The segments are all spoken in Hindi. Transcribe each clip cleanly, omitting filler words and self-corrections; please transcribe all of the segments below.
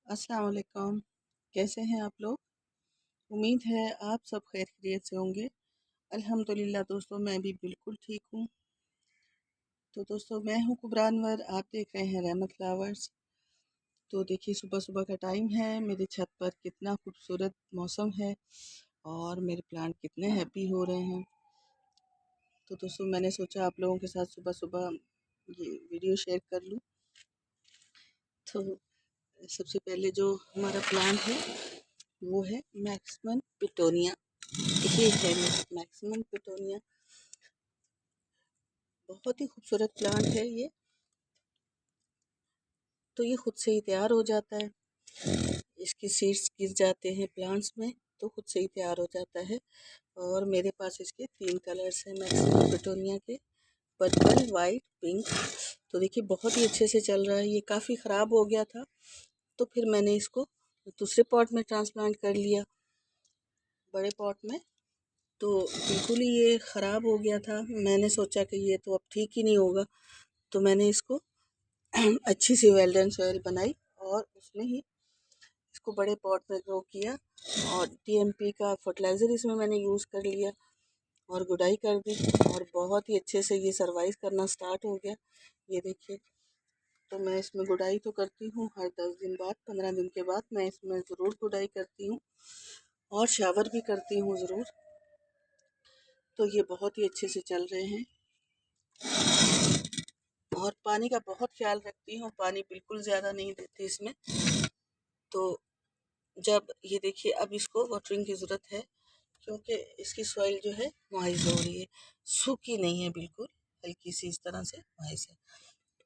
अस्सलाम वालेकुम। कैसे हैं आप लोग? उम्मीद है आप सब खैर खैरियत से होंगे। अल्हम्दुलिल्लाह दोस्तों, मैं भी बिल्कुल ठीक हूँ। तो दोस्तों, मैं हूँ कुबरा अनवर, आप देख रहे हैं रहमत फ्लावर्स। तो देखिए, सुबह सुबह का टाइम है, मेरी छत पर कितना खूबसूरत मौसम है और मेरे प्लांट कितने हैप्पी हो रहे हैं। तो दोस्तों, मैंने सोचा आप लोगों के साथ सुबह सुबह ये वीडियो शेयर कर लूँ। तो सबसे पहले जो हमारा प्लांट है वो है मैक्सिमम पिटोनिया। ये है मैक्सिमम पिटोनिया, बहुत ही खूबसूरत प्लांट है ये। तो ये खुद से ही तैयार हो जाता है, इसकी सीड्स गिर जाते हैं प्लांट्स में तो खुद से ही तैयार हो जाता है। और मेरे पास इसके 3 कलर्स हैं मैक्सिमम पिटोनिया के, पर्पल, वाइट, पिंक। तो देखिए, बहुत ही अच्छे से चल रहा है। ये काफ़ी ख़राब हो गया था तो फिर मैंने इसको दूसरे पॉट में ट्रांसप्लांट कर लिया, बड़े पॉट में। तो बिल्कुल ही ये ख़राब हो गया था। मैंने सोचा कि ये तो अब ठीक ही नहीं होगा, तो मैंने इसको अच्छी सी वेल्डन सॉइल बनाई और उसमें ही इसको बड़े पॉट में ग्रो किया और टीएमपी का फर्टिलाइज़र इसमें मैंने यूज़ कर लिया और गुडाई कर दी और बहुत ही अच्छे से ये सर्वाइव करना स्टार्ट हो गया। ये देखिए, तो मैं इसमें गुडाई तो करती हूँ हर 10 दिन बाद, 15 दिन के बाद मैं इसमें ज़रूर गुडाई करती हूँ और शावर भी करती हूँ ज़रूर। तो ये बहुत ही अच्छे से चल रहे हैं और पानी का बहुत ख्याल रखती हूँ, पानी बिल्कुल ज़्यादा नहीं देती इसमें। तो जब ये देखिए, अब इसको वाटरिंग की ज़रूरत है क्योंकि इसकी सॉइल जो है मॉइस हो रही है, सूखी नहीं है बिल्कुल, हल्की सी इस तरह से मॉइस है।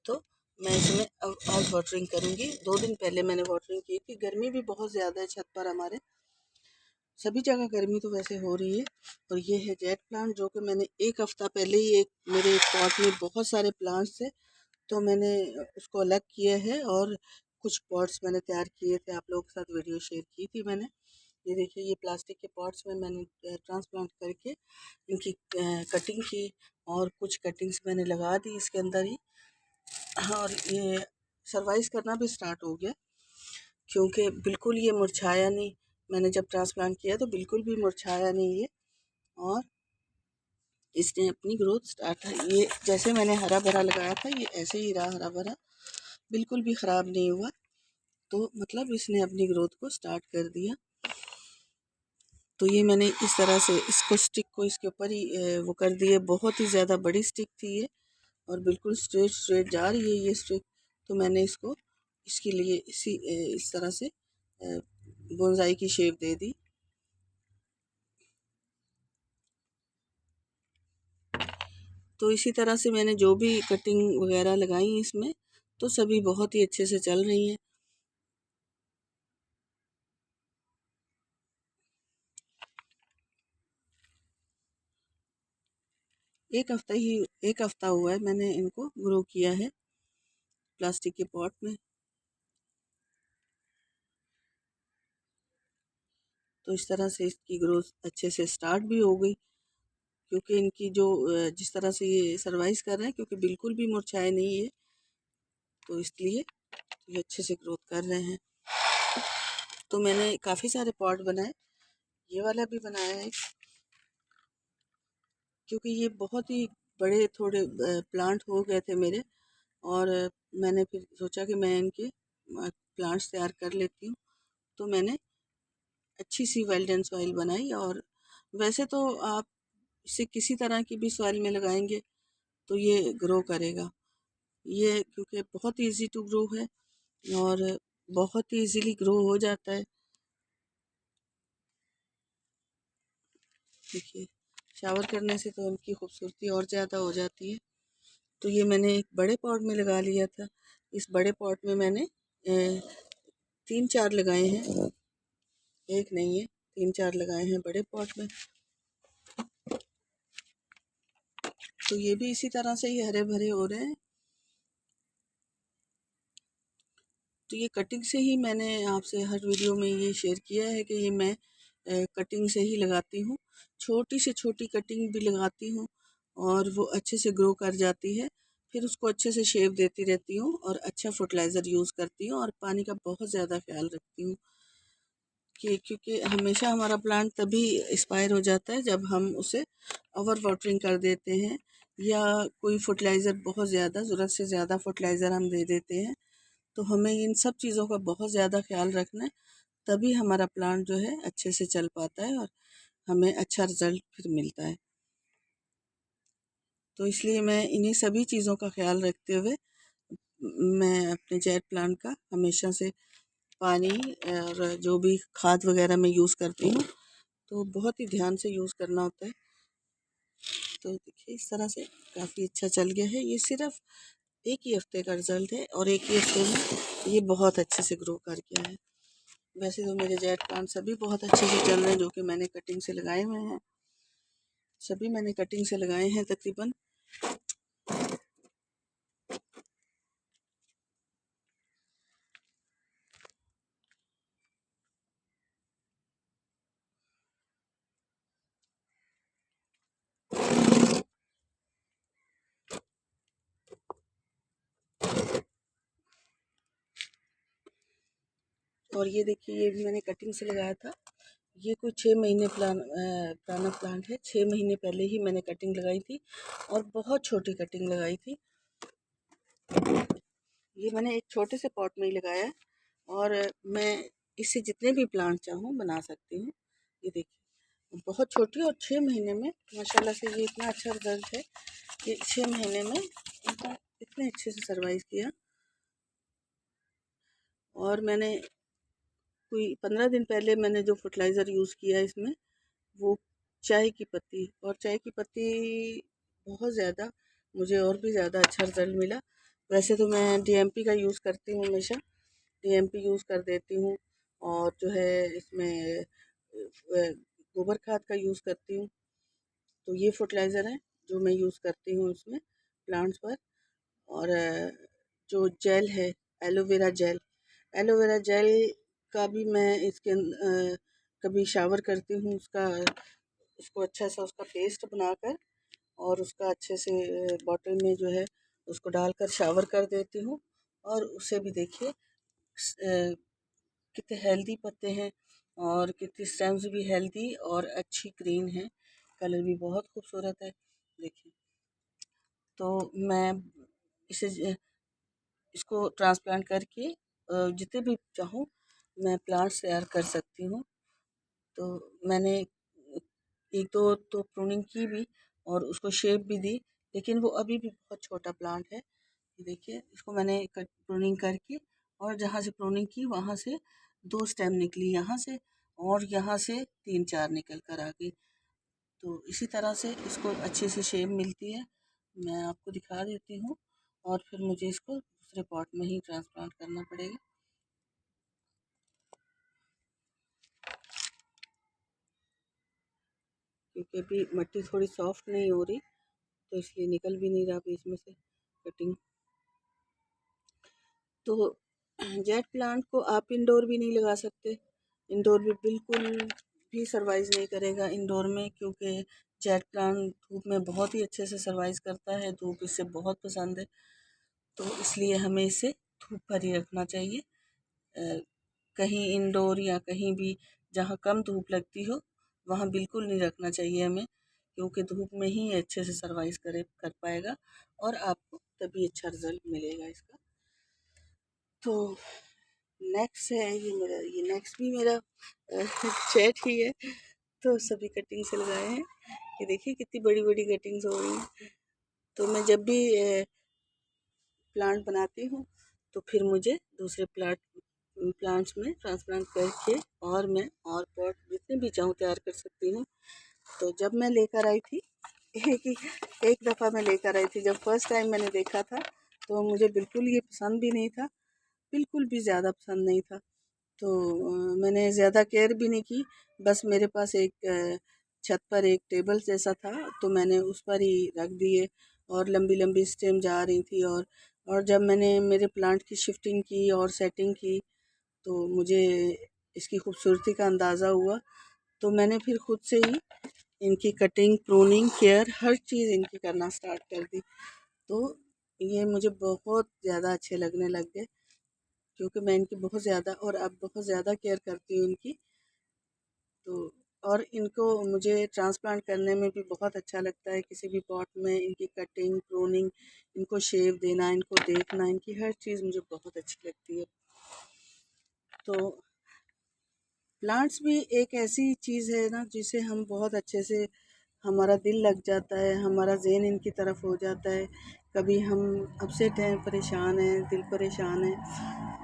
तो मैं इसमें अब आज वाटरिंग करूँगी। 2 दिन पहले मैंने वाटरिंग की थी। गर्मी भी बहुत ज़्यादा है छत पर हमारे, सभी जगह गर्मी तो वैसे हो रही है। और ये है जेट प्लांट, जो कि मैंने 1 हफ़्ता पहले ही मेरे एक पॉट में बहुत सारे प्लांट्स थे तो मैंने उसको अलग किया है और कुछ पॉट्स मैंने तैयार किए थे, आप लोगों के साथ वीडियो शेयर की थी मैंने। ये देखिए, ये प्लास्टिक के पॉट्स में मैंने ट्रांसप्लांट करके इनकी कटिंग की और कुछ कटिंग्स मैंने लगा दी इसके अंदर ही। और ये सर्वाइव करना भी स्टार्ट हो गया क्योंकि बिल्कुल ये मुरझाया नहीं। मैंने जब ट्रांसप्लांट किया तो बिल्कुल भी मुरझाया नहीं ये, और इसने अपनी ग्रोथ स्टार्ट है। ये जैसे मैंने हरा भरा लगाया था ये ऐसे ही रहा, हरा भरा, बिल्कुल भी ख़राब नहीं हुआ। तो मतलब इसने अपनी ग्रोथ को स्टार्ट कर दिया। तो ये मैंने इस तरह से इसको स्टिक को इसके ऊपर ही वो कर दिए। बहुत ही ज़्यादा बड़ी स्टिक थी ये और बिल्कुल स्ट्रेट स्ट्रेट जा रही है ये स्टिक। तो मैंने इसको इसके लिए इस तरह से बोनसाई की शेप दे दी। तो इसी तरह से मैंने जो भी कटिंग वगैरह लगाई इसमें, तो सभी बहुत ही अच्छे से चल रही हैं। एक हफ्ता हुआ है मैंने इनको ग्रो किया है प्लास्टिक के पॉट में। तो इस तरह से इसकी ग्रोथ अच्छे से स्टार्ट भी हो गई क्योंकि इनकी जो जिस तरह से ये सर्वाइव कर रहे हैं, क्योंकि बिल्कुल भी मुरझाए नहीं है, तो इसलिए ये अच्छे से ग्रोथ कर रहे हैं। तो मैंने काफ़ी सारे पॉट बनाए, ये वाला भी बनाया है क्योंकि ये बहुत ही बड़े थोड़े प्लांट हो गए थे मेरे। और मैंने फिर सोचा कि मैं इनके प्लांट्स तैयार कर लेती हूँ। तो मैंने अच्छी सी वेल्डन सॉइल बनाई। और वैसे तो आप इसे किसी तरह की भी सॉइल में लगाएंगे तो ये ग्रो करेगा, ये क्योंकि बहुत इजी टू ग्रो है और बहुत ही इजीली ग्रो हो जाता है। देखिए, शावर करने से तो उनकी खूबसूरती और ज़्यादा हो जाती है। तो ये मैंने एक बड़े पॉट में लगा लिया था। इस बड़े पॉट में मैंने 3-4 लगाए हैं, एक नहीं है, 3-4 लगाए हैं बड़े पॉट में। तो ये भी इसी तरह से ही हरे भरे हो रहे हैं। तो ये कटिंग से ही मैंने आपसे हर वीडियो में ये शेयर किया है कि ये मैं कटिंग से ही लगाती हूँ। छोटी से छोटी कटिंग भी लगाती हूँ और वो अच्छे से ग्रो कर जाती है। फिर उसको अच्छे से शेप देती रहती हूँ और अच्छा फर्टिलाइज़र यूज़ करती हूँ और पानी का बहुत ज़्यादा ख्याल रखती हूँ कि क्योंकि हमेशा हमारा प्लांट तभी एक्सपायर हो जाता है जब हम उसे ओवर वाटरिंग कर देते हैं या कोई फर्टिलाइज़र बहुत ज़्यादा ज़रूरत से ज़्यादा फर्टिलाइज़र हम दे देते हैं। तो हमें इन सब चीज़ों का बहुत ज़्यादा ख्याल रखना है, तभी हमारा प्लांट जो है अच्छे से चल पाता है और हमें अच्छा रिज़ल्ट फिर मिलता है। तो इसलिए मैं इन्हीं सभी चीज़ों का ख्याल रखते हुए मैं अपने जेट प्लांट का हमेशा से पानी और जो भी खाद वगैरह मैं यूज़ करती हूँ तो बहुत ही ध्यान से यूज़ करना होता है। तो देखिए इस तरह से काफ़ी अच्छा चल गया है। ये सिर्फ एक ही हफ्ते का रिज़ल्ट है और एक ही हफ्ते में ये बहुत अच्छे से ग्रो कर गया है। वैसे तो मेरे जेट प्लांट सभी बहुत अच्छे से चल रहे हैं जो कि मैंने कटिंग से लगाए हुए हैं। सभी मैंने कटिंग से लगाए हैं तकरीबन। और ये देखिए ये भी मैंने कटिंग से लगाया था। ये कुछ 6 महीने पुराना प्लांट है। 6 महीने पहले ही मैंने कटिंग लगाई थी और बहुत छोटी कटिंग लगाई थी। ये मैंने एक छोटे से पॉट में ही लगाया है और मैं इससे जितने भी प्लांट चाहूँ बना सकती हूँ। ये देखिए बहुत छोटी और 6 महीने में माशाल्लाह से ये इतना अच्छा रिजल्ट है कि 6 महीने में इतने अच्छे से सर्वाइव किया। और मैंने कोई 15 दिन पहले मैंने जो फर्टिलाइज़र यूज़ किया इसमें वो चाय की पत्ती, और चाय की पत्ती बहुत ज़्यादा मुझे और भी ज़्यादा अच्छा रिज़ल्ट मिला। वैसे तो मैं डीएमपी का यूज़ करती हूँ हमेशा, डीएमपी यूज़ कर देती हूँ और जो है इसमें गोबर खाद का यूज़ करती हूँ। तो ये फर्टिलाइज़र है जो मैं यूज़ करती हूँ इसमें प्लांट्स पर। और जो जेल है एलोवेरा जेल, एलोवेरा जेल का भी मैं कभी शावर करती हूँ उसको अच्छा सा उसका पेस्ट बनाकर और उसका अच्छे से बॉटल में जो है उसको डालकर शावर कर देती हूँ। और उसे भी देखिए कितने हेल्दी पत्ते हैं और कितनी स्टेम्स भी हेल्दी और अच्छी ग्रीन है, कलर भी बहुत खूबसूरत है। देखिए तो मैं इसे इसको ट्रांसप्लांट करके जितने भी चाहूँ मैं प्लांट्स तैयार कर सकती हूँ। तो मैंने एक दो तो प्रूनिंग की भी और उसको शेप भी दी, लेकिन वो अभी भी बहुत छोटा प्लांट है। ये देखिए इसको मैंने कट प्रूनिंग करके और जहाँ से प्रूनिंग की वहाँ से 2 स्टेम निकली यहाँ से और यहाँ से 3-4 निकल कर आ गई। तो इसी तरह से इसको अच्छे से शेप मिलती है। मैं आपको दिखा देती हूँ और फिर मुझे इसको दूसरे पॉट में ही ट्रांसप्लांट करना पड़ेगा। क्योंकि अभी मिट्टी थोड़ी सॉफ्ट नहीं हो रही तो इसलिए निकल भी नहीं रहा बीच में से कटिंग। तो जेट प्लांट को आप इंडोर भी नहीं लगा सकते, इंडोर भी बिल्कुल भी सर्वाइव नहीं करेगा इंडोर में, क्योंकि जेट प्लांट धूप में बहुत ही अच्छे से सर्वाइव करता है, धूप इससे बहुत पसंद है। तो इसलिए हमें इसे धूप पर ही रखना चाहिए। कहीं इंडोर या कहीं भी जहाँ कम धूप लगती हो वहाँ बिल्कुल नहीं रखना चाहिए हमें, क्योंकि धूप में ही अच्छे से सर्वाइव कर पाएगा और आपको तभी अच्छा रिजल्ट मिलेगा इसका। तो नेक्स्ट है ये नेक्स्ट भी मेरा चैट ही है। तो सभी कटिंग से लगाए हैं। ये देखिए कितनी बड़ी बड़ी कटिंग्स हो रही हैं। तो मैं जब भी प्लांट बनाती हूँ तो फिर मुझे दूसरे प्लांट्स में ट्रांसप्लांट करके और मैं और पॉट जितने भी चाहूँ तैयार कर सकती हूँ। तो जब मैं लेकर आई थी एक दफ़ा मैं लेकर आई थी, जब फर्स्ट टाइम मैंने देखा था तो मुझे बिल्कुल ये पसंद भी नहीं था, बिल्कुल भी ज़्यादा पसंद नहीं था। तो मैंने ज़्यादा केयर भी नहीं की, बस मेरे पास एक छत पर एक टेबल जैसा था तो मैंने उस पर ही रख दिए और लंबी लंबी स्टेम जा रही थी। और जब मैंने मेरे प्लांट की शिफ्टिंग की और सेटिंग की तो मुझे इसकी खूबसूरती का अंदाज़ा हुआ। तो मैंने फिर खुद से ही इनकी कटिंग, प्रूनिंग, केयर हर चीज़ इनकी करना स्टार्ट कर दी। तो ये मुझे बहुत ज़्यादा अच्छे लगने लग गए, क्योंकि मैं इनकी बहुत ज़्यादा और अब बहुत ज़्यादा केयर करती हूँ इनकी। तो और इनको मुझे ट्रांसप्लांट करने में भी बहुत अच्छा लगता है, किसी भी पॉट में इनकी कटिंग, प्रूनिंग, इनको शेप देना, इनको देखना, इनकी हर चीज़ मुझे बहुत अच्छी लगती है। तो प्लांट्स भी एक ऐसी चीज़ है ना, जिसे हम बहुत अच्छे से, हमारा दिल लग जाता है, हमारा ज़हन इनकी तरफ हो जाता है। कभी हम अपसेट हैं, परेशान हैं, दिल परेशान है,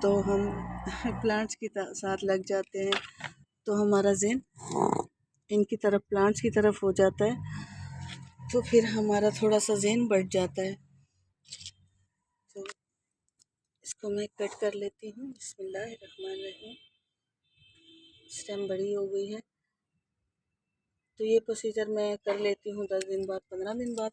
तो हम प्लांट्स के साथ लग जाते हैं, तो हमारा ज़हन इनकी तरफ, प्लांट्स की तरफ हो जाता है, तो फिर हमारा थोड़ा सा ज़हन बढ़ जाता है। तो इसको मैं कट कर लेती हूँ। बिस्मिल्लाहिर्रहमानिर्रहीम। स्टेम बड़ी हो गई है, तो ये प्रोसीजर मैं कर लेती हूँ 10 दिन बाद, 15 दिन बाद।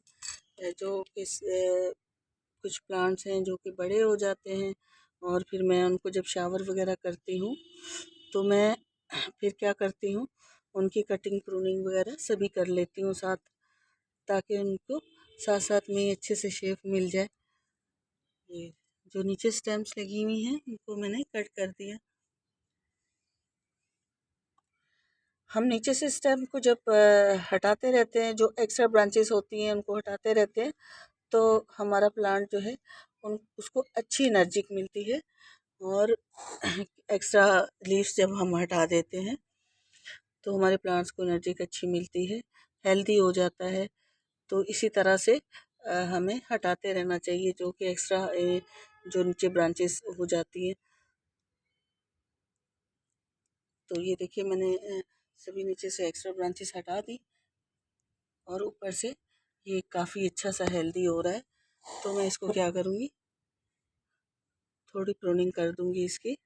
जो कुछ प्लांट्स हैं जो कि बड़े हो जाते हैं, और फिर मैं उनको जब शावर वगैरह करती हूँ, तो मैं फिर क्या करती हूँ, उनकी कटिंग, प्रूनिंग वगैरह सभी कर लेती हूँ साथ, ताकि उनको साथ साथ में ही अच्छे से शेप मिल जाए। ये जो नीचे स्टेम्स लगी हुई हैं, उनको मैंने कट कर दिया। हम नीचे से स्टेम को जब हटाते रहते हैं, जो एक्स्ट्रा ब्रांचेस होती हैं उनको हटाते रहते हैं, तो हमारा प्लांट जो है उसको अच्छी एनर्जी मिलती है। और एक्स्ट्रा लीव्स जब हम हटा देते हैं, तो हमारे प्लांट्स को एनर्जी अच्छी मिलती है, हेल्दी हो जाता है। तो इसी तरह से हमें हटाते रहना चाहिए, जो कि एक्स्ट्रा जो नीचे ब्रांचेस हो जाती हैं। तो ये देखिए, मैंने सभी नीचे से एक्स्ट्रा ब्रांचेस हटा दी, और ऊपर से ये काफ़ी अच्छा सा हेल्दी हो रहा है। तो मैं इसको क्या करूँगी, थोड़ी प्रूनिंग कर दूँगी इसकी।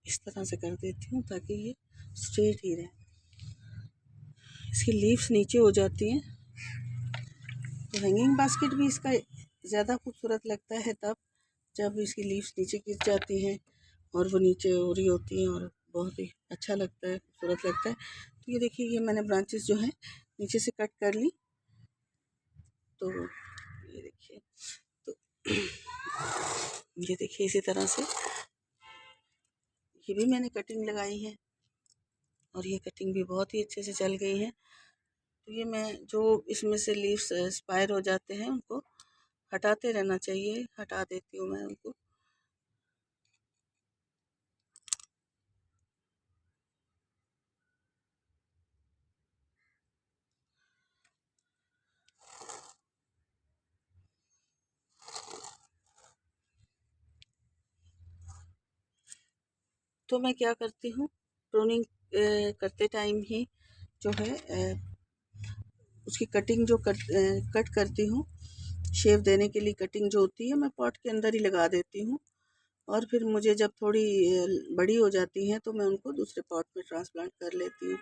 इस तरह से कर देती हूँ, ताकि ये स्ट्रेट ही रहे। इसकी लीव्स नीचे हो जाती हैं, तो हैंगिंग बास्केट भी इसका ज़्यादा खूबसूरत लगता है तब, जब इसकी लीव्स नीचे गिर जाती हैं और वो नीचे हो रही होती हैं, और बहुत ही अच्छा लगता है, खूबसूरत लगता है। तो ये देखिए, ये मैंने ब्रांचेस जो हैं नीचे से कट कर ली। तो ये देखिए, तो ये देखिए, इसी तरह से ये भी मैंने कटिंग लगाई है, और ये कटिंग भी बहुत ही अच्छे से चल गई है। तो ये मैं जो इसमें से लीव्स एक्सपायर हो जाते हैं, उनको हटाते रहना चाहिए, हटा देती हूँ मैं उनको। तो मैं क्या करती हूँ, प्रूनिंग करते टाइम ही जो है उसकी कटिंग जो कट करती हूँ, शेप देने के लिए कटिंग जो होती है, मैं पॉट के अंदर ही लगा देती हूँ। और फिर मुझे जब थोड़ी बड़ी हो जाती हैं, तो मैं उनको दूसरे पॉट में ट्रांसप्लांट कर लेती हूँ।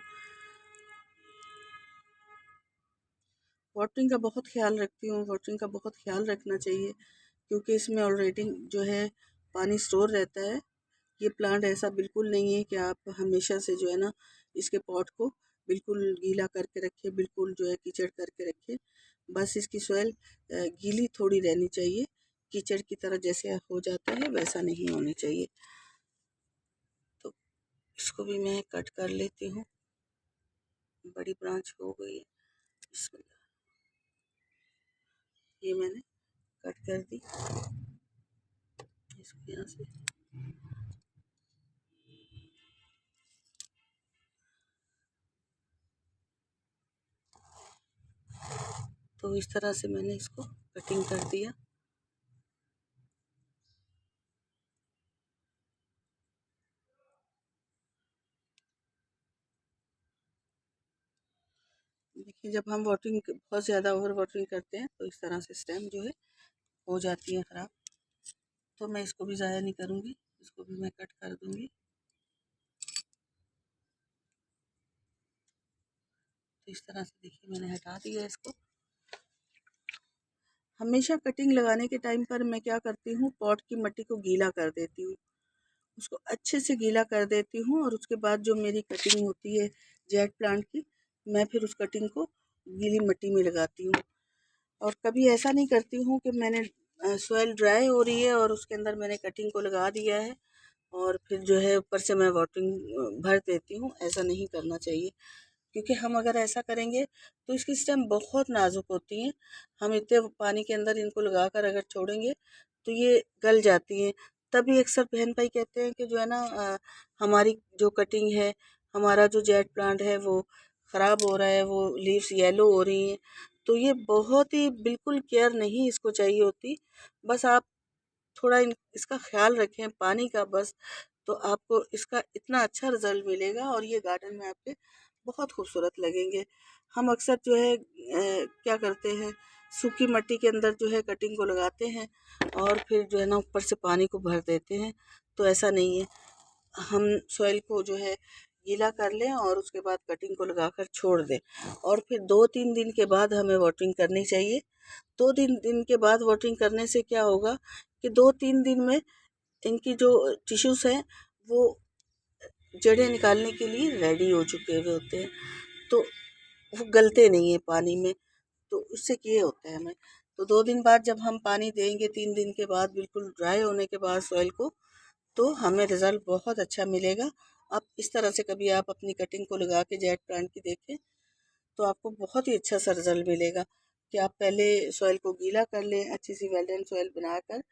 वाटरिंग का बहुत ख्याल रखती हूँ, वाटरिंग का बहुत ख्याल रखना चाहिए, क्योंकि इसमें ऑलरेडी जो है पानी स्टोर रहता है। ये प्लांट ऐसा बिल्कुल नहीं है कि आप हमेशा से जो है ना, इसके पॉट को बिल्कुल गीला करके रखें, बिल्कुल जो है कीचड़ करके रखें। बस इसकी सॉइल गीली थोड़ी रहनी चाहिए, कीचड़ की तरह जैसे हो जाता है वैसा नहीं होनी चाहिए। तो इसको भी मैं कट कर लेती हूँ। बड़ी ब्रांच हो गई है, बिस्मिल्लाह। ये मैंने कट कर दी, इसको यहाँ से। तो इस तरह से मैंने इसको कटिंग कर दिया। देखिए, जब हम वाटरिंग बहुत ज़्यादा ओवर वाटरिंग करते हैं, तो इस तरह से स्टेम जो है हो जाती है ख़राब। तो मैं इसको भी ज़ाया नहीं करूँगी, इसको भी मैं कट कर दूँगी। तो इस तरह से देखिए, मैंने हटा दिया इसको। हमेशा कटिंग लगाने के टाइम पर मैं क्या करती हूँ, पॉट की मिट्टी को गीला कर देती हूँ, उसको अच्छे से गीला कर देती हूँ और उसके बाद जो मेरी कटिंग होती है जेट प्लांट की, मैं फिर उस कटिंग को गीली मिट्टी में लगाती हूँ। और कभी ऐसा नहीं करती हूँ कि मैंने सॉइल ड्राई हो रही है और उसके अंदर मैंने कटिंग को लगा दिया है और फिर जो है ऊपर से मैं वाटरिंग भर देती हूँ। ऐसा नहीं करना चाहिए, क्योंकि हम अगर ऐसा करेंगे तो इसकी स्टेम बहुत नाजुक होती हैं। हम इतने पानी के अंदर इनको लगा कर अगर छोड़ेंगे तो ये गल जाती हैं। तभी अक्सर बहन भाई कहते हैं कि जो है ना हमारी जो कटिंग है, हमारा जो जेट प्लांट है वो ख़राब हो रहा है, वो लीव्स येलो हो रही हैं। तो ये बहुत ही बिल्कुल केयर नहीं इसको चाहिए होती। बस आप थोड़ा इसका ख्याल रखें पानी का बस, तो आपको इसका इतना अच्छा रिजल्ट मिलेगा और ये गार्डन में आपके बहुत खूबसूरत लगेंगे। हम अक्सर जो है क्या करते हैं, सूखी मिट्टी के अंदर जो है कटिंग को लगाते हैं और फिर जो है ना ऊपर से पानी को भर देते हैं। तो ऐसा नहीं है, हम सॉइल को जो है गीला कर लें और उसके बाद कटिंग को लगाकर छोड़ दें और फिर 2-3 दिन के बाद हमें वाटरिंग करनी चाहिए। 2-3 दिन के बाद वाटरिंग करने से क्या होगा कि 2-3 दिन में इनकी जो टिश्यूज़ हैं वो जड़ें निकालने के लिए रेडी हो चुके हुए होते हैं, तो वो गलते नहीं हैं पानी में। तो उससे ये होता है हमें, तो 2 दिन बाद जब हम पानी देंगे, 3 दिन के बाद बिल्कुल ड्राई होने के बाद सॉइल को, तो हमें रिज़ल्ट बहुत अच्छा मिलेगा। आप इस तरह से कभी आप अपनी कटिंग को लगा के जेट प्लांट की देखें, तो आपको बहुत ही अच्छा सा रिज़ल्ट मिलेगा कि आप पहले सॉइल को गीला कर लें, अच्छी सी वेल डन सॉइल बनाकर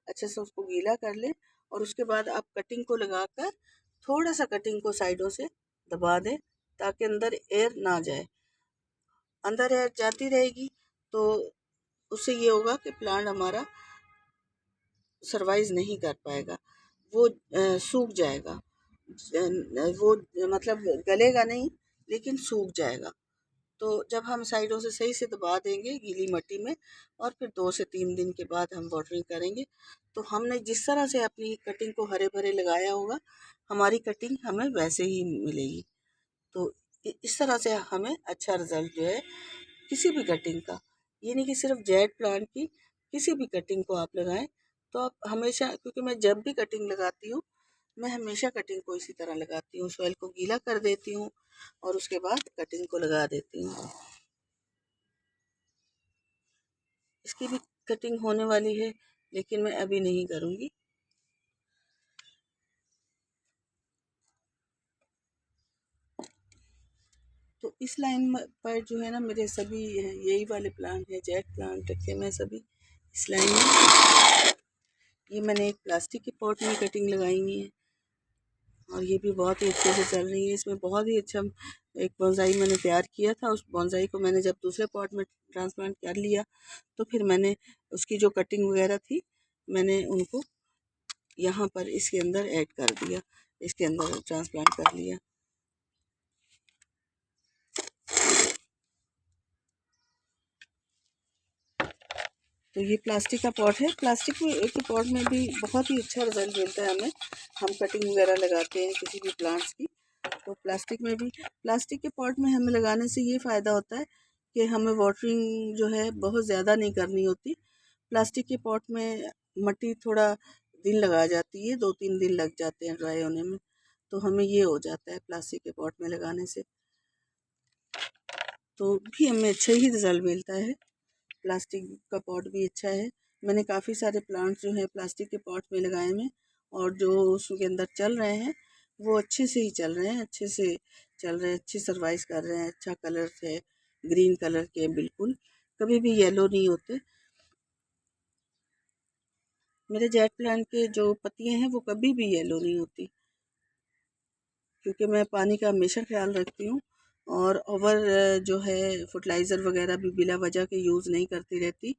अच्छे से उसको गीला कर लें और उसके बाद आप कटिंग को लगाकर थोड़ा सा कटिंग को साइडों से दबा दें ताकि अंदर एयर ना जाए। अंदर एयर जाती रहेगी तो उससे ये होगा कि प्लांट हमारा सरवाइव नहीं कर पाएगा, वो सूख जाएगा। वो मतलब गलेगा नहीं लेकिन सूख जाएगा। तो जब हम साइडों से सही से दबा देंगे गीली मिट्टी में और फिर 2 से 3 दिन के बाद हम वाटरिंग करेंगे, तो हमने जिस तरह से अपनी कटिंग को हरे भरे लगाया होगा, हमारी कटिंग हमें वैसे ही मिलेगी। तो इस तरह से हमें अच्छा रिजल्ट जो है किसी भी कटिंग का, ये नहीं कि सिर्फ जेट प्लांट की, किसी भी कटिंग को आप लगाएं तो आप हमेशा, क्योंकि मैं जब भी कटिंग लगाती हूँ मैं हमेशा कटिंग को इसी तरह लगाती हूँ, सॉइल को गीला कर देती हूँ और उसके बाद कटिंग को लगा देती हूँ। इसकी भी कटिंग होने वाली है लेकिन मैं अभी नहीं करूँगी। तो इस लाइन पर जो है ना मेरे सभी यही वाले प्लांट है, जेट प्लांट रखे मैं सभी इस लाइन में। ये मैंने एक प्लास्टिक के पॉट में कटिंग लगाई हुई है और ये भी बहुत ही अच्छे से चल रही है। इसमें बहुत ही अच्छा एक बोनसाई मैंने तैयार किया था, उस बोनसाई को मैंने जब दूसरे पॉट में ट्रांसप्लांट कर लिया तो फिर मैंने उसकी जो कटिंग वगैरह थी मैंने उनको यहाँ पर इसके अंदर ऐड कर दिया, इसके अंदर ट्रांसप्लांट कर लिया। तो ये प्लास्टिक का पॉट है, प्लास्टिक के पॉट में भी बहुत ही अच्छा रिजल्ट मिलता है हमें। हम कटिंग वगैरह लगाते हैं किसी भी प्लांट्स की, तो प्लास्टिक में भी, प्लास्टिक के पॉट में हमें लगाने से ये फ़ायदा होता है कि हमें वाटरिंग जो है बहुत ज़्यादा नहीं करनी होती। प्लास्टिक के पॉट में मिट्टी थोड़ा दिन लगा जाती है, 2-3 दिन लग जाते हैं ड्राई होने में, तो हमें ये हो जाता है प्लास्टिक के पॉट में लगाने से, तो भी हमें अच्छा ही रिज़ल्ट मिलता है। प्लास्टिक का पॉट भी अच्छा है। मैंने काफ़ी सारे प्लांट्स जो हैं प्लास्टिक के पॉट में लगाए हैं और जो उसके अंदर चल रहे हैं वो अच्छे से ही चल रहे हैं, अच्छे से चल रहे हैं, अच्छे सर्वाइव कर रहे हैं। अच्छा कलर है, ग्रीन कलर के, बिल्कुल कभी भी येलो नहीं होते। मेरे जेट प्लांट के जो पत्तियां हैं वो कभी भी येलो नहीं होती, क्योंकि मैं पानी का हमेशा ख्याल रखती हूँ और ओवर जो है फर्टिलाइज़र वगैरह भी बिला वजह के यूज़ नहीं करती रहती,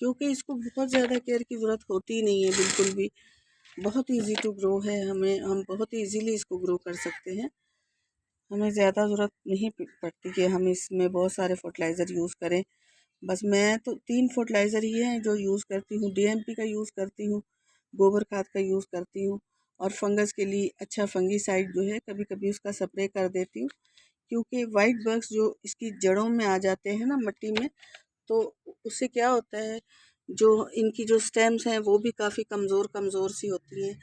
क्योंकि इसको बहुत ज़्यादा केयर की ज़रूरत होती ही नहीं है बिल्कुल भी। बहुत ईज़ी टू ग्रो है, हम बहुत ईज़िली इसको ग्रो कर सकते हैं। हमें ज़्यादा ज़रूरत नहीं पड़ती कि हम इसमें बहुत सारे फर्टिलाइज़र यूज़ करें। बस मैं तो 3 फर्टिलाइज़र ही हैं जो यूज़ करती हूँ। डीएमपी का यूज़ करती हूँ, गोबर खाद का यूज़ करती हूँ और फंगस के लिए अच्छा फंगीसाइड जो है कभी-कभी उसका स्प्रे कर देती हूँ, क्योंकि वाइट बग्स जो इसकी जड़ों में आ जाते हैं ना मिट्टी में, तो उससे क्या होता है, जो इनकी जो स्टेम्स हैं वो भी काफ़ी कमज़ोर कमज़ोर सी होती हैं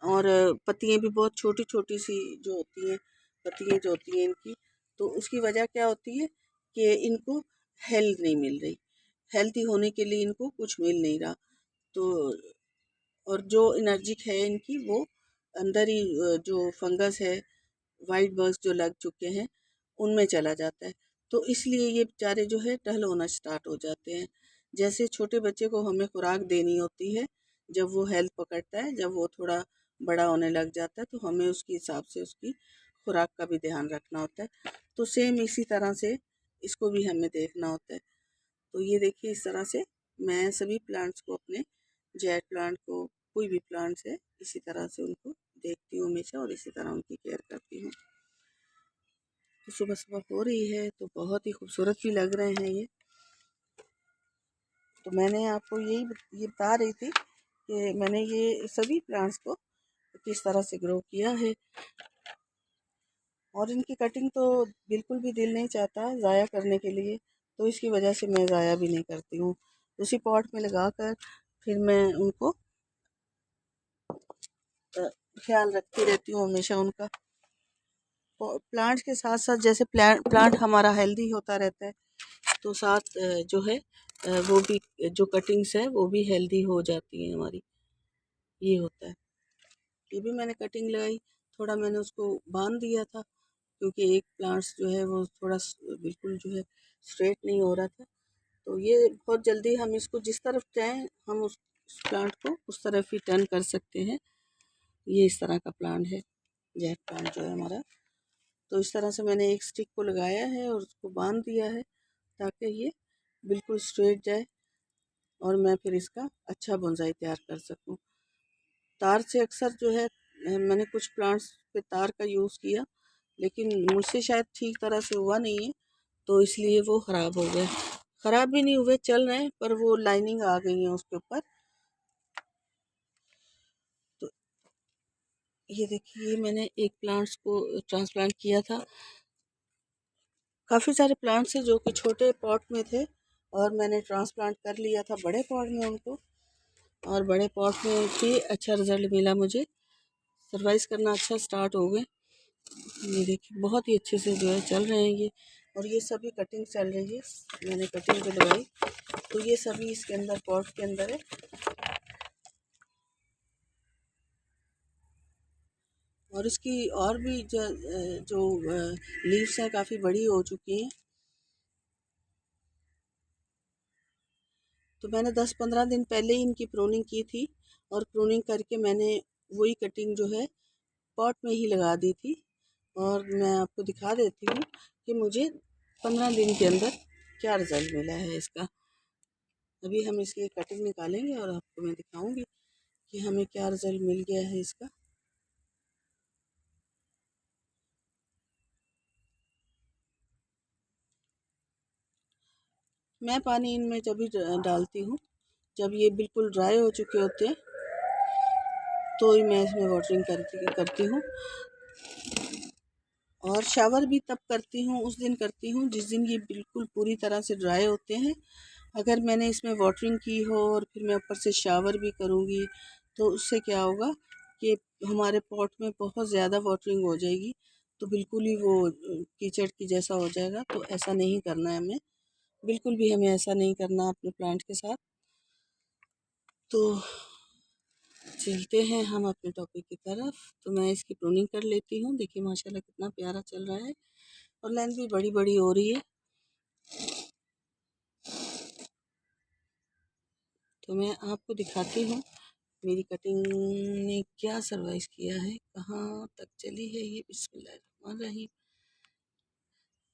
और पत्तियाँ भी बहुत छोटी छोटी सी जो होती हैं, पत्तियाँ जो होती हैं इनकी, तो उसकी वजह क्या होती है कि इनको हेल्थ नहीं मिल रही, हेल्थी होने के लिए इनको कुछ मिल नहीं रहा। तो और जो एनर्जिक है इनकी वो अंदर ही जो फंगस है, वाइट बर्ड्स जो लग चुके हैं उनमें चला जाता है। तो इसलिए ये बेचारे जो है डल होना स्टार्ट हो जाते हैं। जैसे छोटे बच्चे को हमें खुराक देनी होती है, जब वो हेल्थ पकड़ता है, जब वो थोड़ा बड़ा होने लग जाता है, तो हमें उसके हिसाब से उसकी खुराक का भी ध्यान रखना होता है। तो सेम इसी तरह से इसको भी हमें देखना होता है। तो ये देखिए इस तरह से मैं सभी प्लांट्स को, अपने जेड प्लांट को, कोई भी प्लांट्स है, इसी तरह से उनको देखती हूँ हमेशा और इसी तरह उनकी केयर करती हूँ। तो सुबह सुबह हो रही है तो बहुत ही खूबसूरत भी लग रहे हैं ये। तो मैंने आपको ये बता रही थी कि मैंने ये सभी प्लांट्स को किस तरह से ग्रो किया है। और इनकी कटिंग तो बिल्कुल भी दिल नहीं चाहता ज़ाया करने के लिए, तो इसकी वजह से मैं ज़ाया भी नहीं करती हूँ। उसी पॉट में लगा कर फिर मैं उनको ख्याल रखती रहती हूँ हमेशा उनका। प्लांट्स के साथ साथ जैसे प्लांट हमारा हेल्दी होता रहता है, तो साथ जो है वो भी जो कटिंग्स है वो भी हेल्दी हो जाती है हमारी, ये होता है। ये भी मैंने कटिंग लगाई, थोड़ा मैंने उसको बांध दिया था क्योंकि एक प्लांट्स जो है वो थोड़ा बिल्कुल जो है स्ट्रेट नहीं हो रहा था। तो ये बहुत जल्दी हम इसको जिस तरफ चाहें हम उस प्लांट को उस तरफ ही टर्न कर सकते हैं। ये इस तरह का प्लांट है, जेड प्लांट जो है हमारा। तो इस तरह से मैंने एक स्टिक को लगाया है और उसको बांध दिया है ताकि ये बिल्कुल स्ट्रेट जाए और मैं फिर इसका अच्छा बोनसाई तैयार कर सकूं। तार से अक्सर जो है मैंने कुछ प्लांट्स पे तार का यूज़ किया, लेकिन मुझसे शायद ठीक तरह से हुआ नहीं है, तो इसलिए वो ख़राब हो गए। ख़राब भी नहीं हुए, चल रहे हैं, पर वो लाइनिंग आ गई है उसके ऊपर। तो ये देखिए मैंने एक प्लांट्स को ट्रांसप्लांट किया था। काफ़ी सारे प्लांट्स हैं जो कि छोटे पॉट में थे और मैंने ट्रांसप्लांट कर लिया था बड़े पॉट में उनको, और बड़े पॉट में भी अच्छा रिजल्ट मिला मुझे, सर्वाइव करना अच्छा स्टार्ट हो गए। ये देखिए बहुत ही अच्छे से जो है चल रहे हैं ये, और ये सभी कटिंग चल रही है, मैंने कटिंग जो लगाई तो ये सभी इसके अंदर पॉट के अंदर है। और इसकी और भी जो लीव्स हैं काफ़ी बड़ी हो चुकी हैं। तो मैंने 10-15 दिन पहले ही इनकी प्रूनिंग की थी, और प्रूनिंग करके मैंने वही कटिंग जो है पॉट में ही लगा दी थी। और मैं आपको दिखा देती हूँ कि मुझे 15 दिन के अंदर क्या रिज़ल्ट मिला है इसका। अभी हम इसकी कटिंग निकालेंगे और आपको मैं दिखाऊंगी कि हमें क्या रिज़ल्ट मिल गया है इसका। मैं पानी इनमें जब भी डालती हूँ जब ये बिल्कुल ड्राई हो चुके होते हैं, तो ही मैं इसमें वाटरिंग करती हूँ। और शावर भी तब करती हूँ, उस दिन करती हूँ जिस दिन ये बिल्कुल पूरी तरह से ड्राई होते हैं। अगर मैंने इसमें वाटरिंग की हो और फिर मैं ऊपर से शावर भी करूँगी तो उससे क्या होगा कि हमारे पॉट में बहुत ज़्यादा वाटरिंग हो जाएगी, तो बिल्कुल ही वो कीचड़ की जैसा हो जाएगा। तो ऐसा नहीं करना है हमें, बिल्कुल भी हमें ऐसा नहीं करना अपने प्लांट के साथ। तो चलते हैं हम अपने टॉपिक की तरफ। तो मैं इसकी प्रूनिंग कर लेती हूँ। देखिए माशाल्लाह कितना प्यारा चल रहा है और लेंथ भी बड़ी बड़ी हो रही है। तो मैं आपको दिखाती हूँ मेरी कटिंग ने क्या सर्वाइव किया है, कहाँ तक चली है ये। बिस्मिल्लाहिर्रहमानिर्रहीम।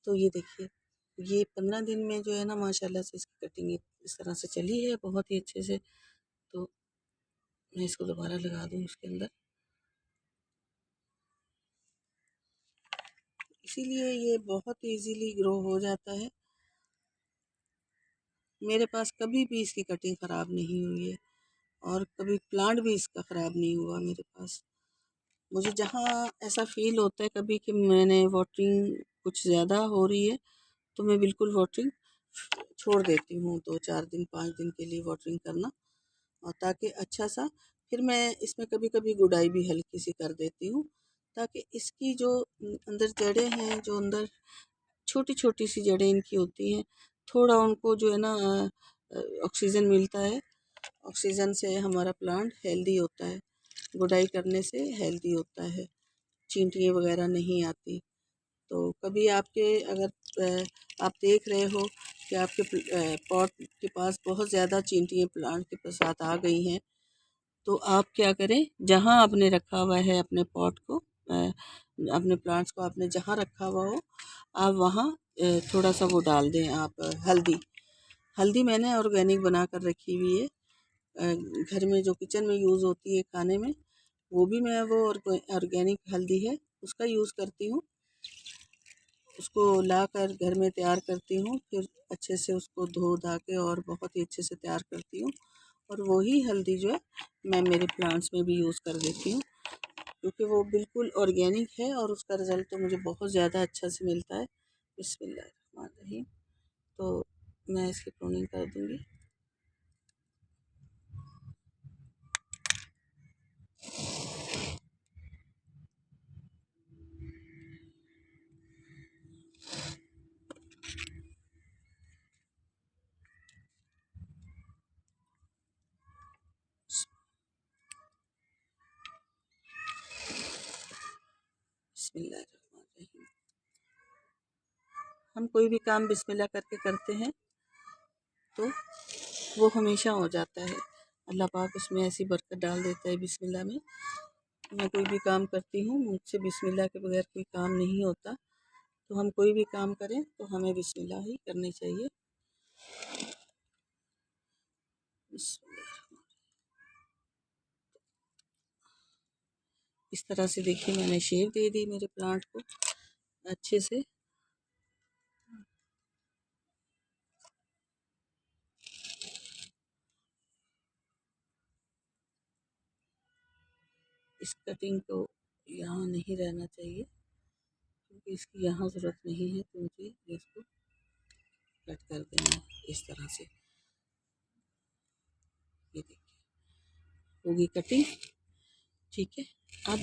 तो ये देखिए ये 15 दिन में जो है ना माशाल्लाह से इसकी कटिंग इस तरह से चली है बहुत ही अच्छे से। तो मैं इसको दोबारा लगा दूँ इसके अंदर, इसीलिए ये बहुत इजीली ग्रो हो जाता है। मेरे पास कभी भी इसकी कटिंग ख़राब नहीं हुई है और कभी प्लांट भी इसका ख़राब नहीं हुआ मेरे पास। मुझे जहाँ ऐसा फ़ील होता है कभी कि मैंने वाटरिंग कुछ ज़्यादा हो रही है, तो मैं बिल्कुल वाटरिंग छोड़ देती हूँ, 2-4 दिन 5 दिन के लिए वाटरिंग करना, और ताकि अच्छा सा फिर मैं इसमें कभी कभी गुड़ाई भी हल्की सी कर देती हूँ, ताकि इसकी जो अंदर जड़ें हैं, जो अंदर छोटी छोटी सी जड़ें इनकी होती हैं, थोड़ा उनको जो है ना ऑक्सीजन मिलता है। ऑक्सीजन से हमारा प्लांट हेल्दी होता है, गुड़ाई करने से हेल्दी होता है, चींटियाँ वगैरह नहीं आती। तो कभी आपके अगर आप देख रहे हो कि आपके पॉट के पास बहुत ज़्यादा चींटियाँ प्लांट के साथ आ गई हैं, तो आप क्या करें, जहाँ आपने रखा हुआ है अपने पॉट को, अपने प्लांट्स को आपने जहाँ रखा हुआ हो, आप वहाँ थोड़ा सा वो डाल दें आप हल्दी। हल्दी मैंने ऑर्गेनिक बना कर रखी हुई है, घर में जो किचन में यूज़ होती है खाने में, वो भी मैं वो ऑर्गेनिक हल्दी है उसका यूज़ करती हूँ। उसको लाकर घर में तैयार करती हूँ, फिर अच्छे से उसको धो धा के और बहुत ही अच्छे से तैयार करती हूँ, और वही हल्दी जो है मैं मेरे प्लांट्स में भी यूज़ कर देती हूँ, क्योंकि वो बिल्कुल ऑर्गेनिक है और उसका रिज़ल्ट तो मुझे बहुत ज़्यादा अच्छा से मिलता है। बिस्मिल्लाहिर्रहमानिर्रहीम। तो मैं इसकी प्रूनिंग कर दूँगी। बिस्मिल्लाहिर्रहमानिर्रहीम। हम कोई भी काम बिस्मिल्लाह करके करते हैं तो वो हमेशा हो जाता है। अल्लाह पाक उसमें ऐसी बरकत डाल देता है बिस्मिल्लाह में। मैं कोई भी काम करती हूँ, मुझसे बिस्मिल्लाह के बगैर कोई काम नहीं होता। तो हम कोई भी काम करें तो हमें बिस्मिल्लाह ही करनी चाहिए। इस तरह से देखिए मैंने शेप दे दी मेरे प्लांट को अच्छे से। इस कटिंग को यहाँ नहीं रहना चाहिए, क्योंकि इसकी यहाँ ज़रूरत नहीं है, तो मुझे इसको कट कर देना है इस तरह से। ये देखिए होगी कटिंग, ठीक है। अब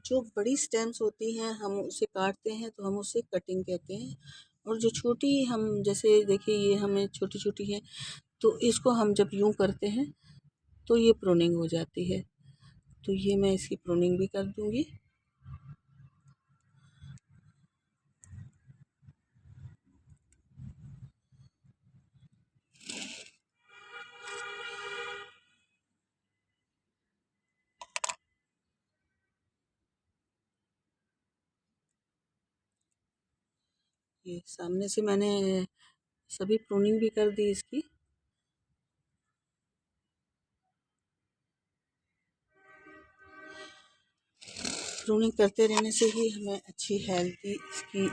जो बड़ी स्टेम्स होती हैं हम उसे काटते हैं तो हम उसे कटिंग कहते हैं, और जो छोटी हम जैसे देखिए ये हमें छोटी छोटी है, तो इसको हम जब यूँ करते हैं तो ये प्रूनिंग हो जाती है। तो ये मैं इसकी प्रूनिंग भी कर दूँगी। ये सामने से मैंने सभी प्रूनिंग भी कर दी इसकी। प्रूनिंग करते रहने से ही हमें अच्छी हेल्दी इसकी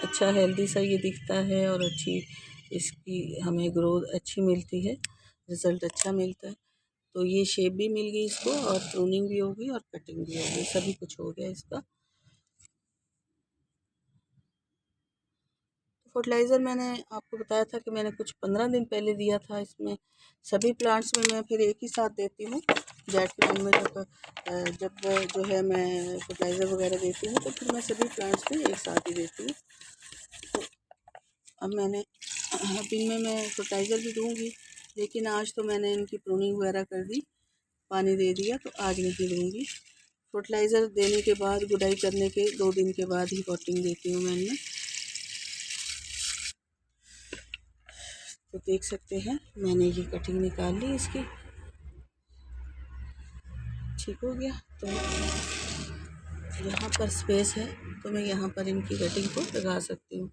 अच्छा हेल्दी सा ये दिखता है, और अच्छी इसकी हमें ग्रोथ अच्छी मिलती है, रिज़ल्ट अच्छा मिलता है। तो ये शेप भी मिल गई इसको, और प्रूनिंग भी हो गई और कटिंग भी हो गई, सभी कुछ हो गया इसका। फर्टिलाइज़र मैंने आपको बताया था कि मैंने कुछ 15 दिन पहले दिया था इसमें। सभी प्लांट्स में मैं फिर एक ही साथ देती हूँ। जेट के टाइम में जब जो है मैं फर्टिलाइज़र वगैरह देती हूँ, तो फिर मैं सभी प्लांट्स में एक साथ ही देती हूँ। तो अब मैंने अब इनमें मैं फर्टिलाइज़र भी दूँगी, लेकिन आज तो मैंने इनकी प्रूनिंग वगैरह कर दी, पानी दे दिया, तो आज नहीं दूँगी। फर्टिलाइज़र देने के बाद गुडाई करने के 2 दिन के बाद ही पॉटिंग देती हूँ मैं इनमें। तो देख सकते हैं मैंने ये कटिंग निकाल ली इसकी, ठीक हो गया। तो यहाँ पर स्पेस है तो मैं यहाँ पर इनकी कटिंग को लगा सकती हूँ।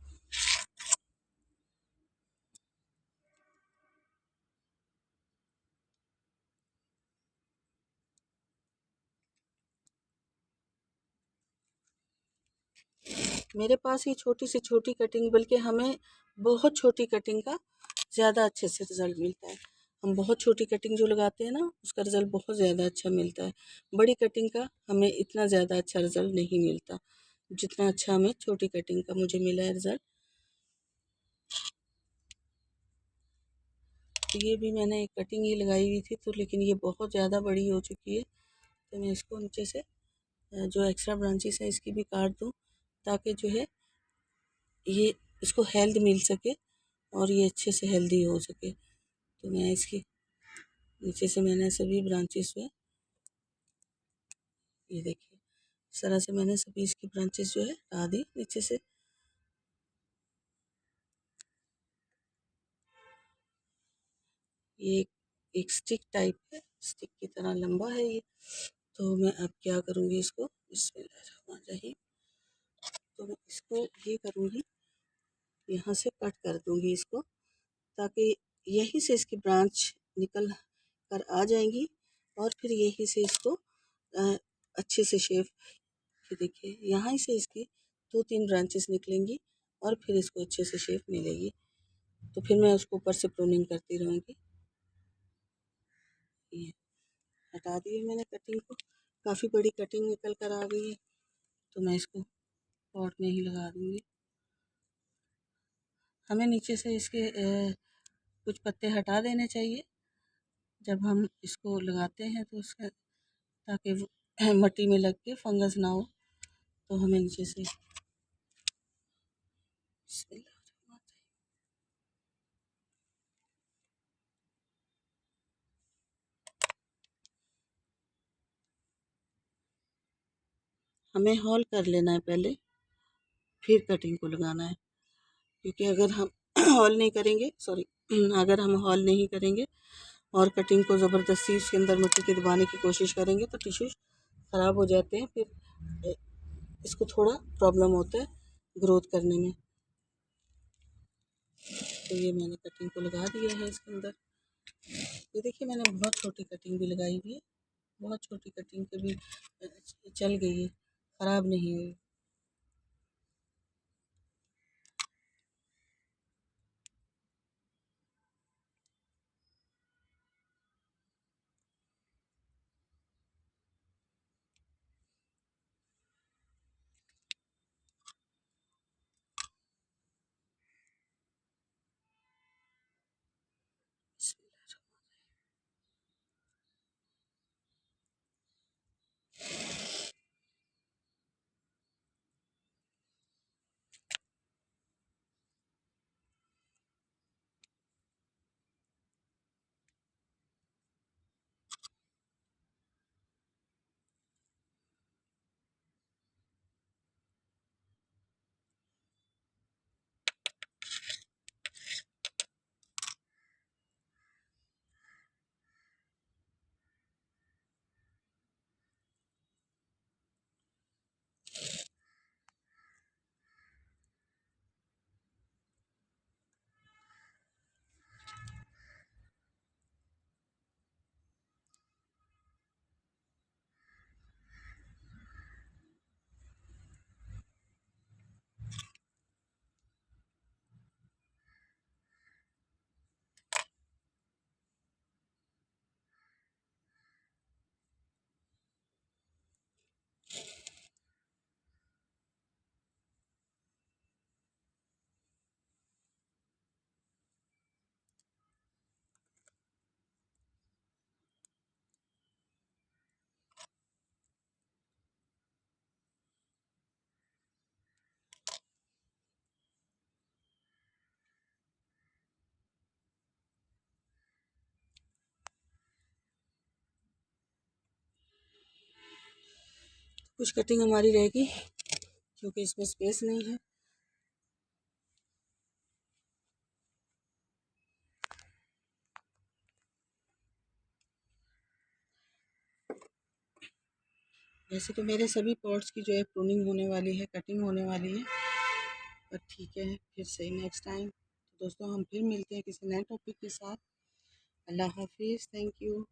मेरे पास ये छोटी से छोटी कटिंग, बल्कि हमें बहुत छोटी कटिंग का ज़्यादा अच्छे से रिज़ल्ट मिलता है। हम बहुत छोटी कटिंग जो लगाते हैं ना, उसका रिज़ल्ट बहुत ज़्यादा अच्छा मिलता है। बड़ी कटिंग का हमें इतना ज़्यादा अच्छा रिज़ल्ट नहीं मिलता, जितना अच्छा हमें छोटी कटिंग का मुझे मिला है रिज़ल्ट। तो ये भी मैंने एक कटिंग ही लगाई हुई थी, तो लेकिन ये बहुत ज़्यादा बड़ी हो चुकी है, तो मैं इसको नीचे से जो एक्स्ट्रा ब्रांचेस है इसकी भी काट दूँ, ताकि जो है ये इसको हेल्थ मिल सके और ये अच्छे से हेल्दी हो सके। तो मैं इसकी नीचे से मैंने सभी ब्रांचेस में, ये देखिए इस तरह से मैंने सभी इसकी ब्रांचेस जो है हटा दी नीचे से। ये एक स्टिक टाइप है, स्टिक की तरह लंबा है ये। तो मैं अब क्या करूँगी इसको, बिस्मिल्लाहिर्रहमानिर्रहीम, तो मैं इसको ये करूँगी, यहाँ से कट कर दूँगी इसको, ताकि यहीं से इसकी ब्रांच निकल कर आ जाएंगी और फिर यहीं से इसको अच्छे से शेप, ये देखिए यहाँ से इसकी 2-3 ब्रांचेस निकलेंगी और फिर इसको अच्छे से शेप मिलेगी। तो फिर मैं उसको ऊपर से प्रूनिंग करती रहूँगी। ये हटा दी है मैंने कटिंग को, काफ़ी बड़ी कटिंग निकल कर आ गई है, तो मैं इसको पॉट में ही लगा दूँगी। हमें नीचे से इसके कुछ पत्ते हटा देने चाहिए जब हम इसको लगाते हैं, तो उसका ताकि वो मिट्टी में लग के फंगस ना हो। तो हमें नीचे से हमें हॉल कर लेना है पहले, फिर कटिंग को लगाना है, क्योंकि अगर हम हॉल नहीं करेंगे, सॉरी, अगर हम हॉल नहीं करेंगे और कटिंग को ज़बरदस्ती इसके अंदर मिट्टी के दबाने की कोशिश करेंगे तो टिश्यूज ख़राब हो जाते हैं, फिर इसको थोड़ा प्रॉब्लम होता है ग्रोथ करने में। तो ये मैंने कटिंग को लगा दिया है इसके अंदर। ये देखिए मैंने बहुत छोटी कटिंग भी लगाई हुई है, बहुत छोटी कटिंग के भी चल गई है, ख़राब नहीं हुई। कुछ कटिंग हमारी रहेगी क्योंकि इसमें स्पेस नहीं है। वैसे तो मेरे सभी पॉट्स की जो है प्रूनिंग होने वाली है, कटिंग होने वाली है, पर ठीक है फिर से नेक्स्ट टाइम। तो दोस्तों हम फिर मिलते हैं किसी नए टॉपिक के साथ। अल्लाह हाफिज़, थैंक यू।